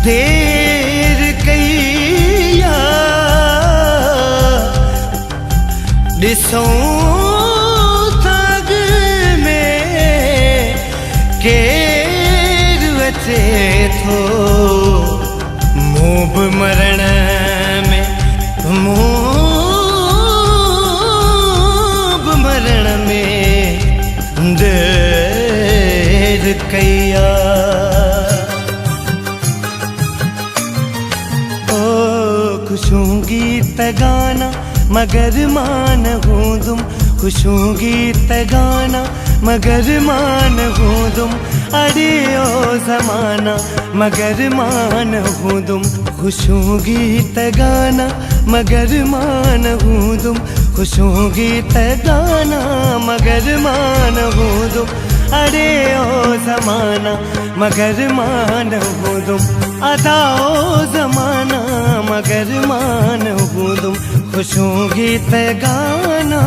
देर कईया ॾिसो साग में केर अचे थो मूं बि मरण में मरण में देर कईया ओ खुशूं गीत गाना मगर मान हूंदुम खुशूं गीत गाना मगर मान हूंदुम अरे ओ ज़माना मगर मान हूंदुम खुशूं गीत गाना मगर मान हूंदुम खुशूं गीत गाना मगर मान हूंदुम अरे ओ ज़माना मगर मान हूंदुम अदा ओ ज़माना मगर मान हूंदुम खुशूं गीत गाना।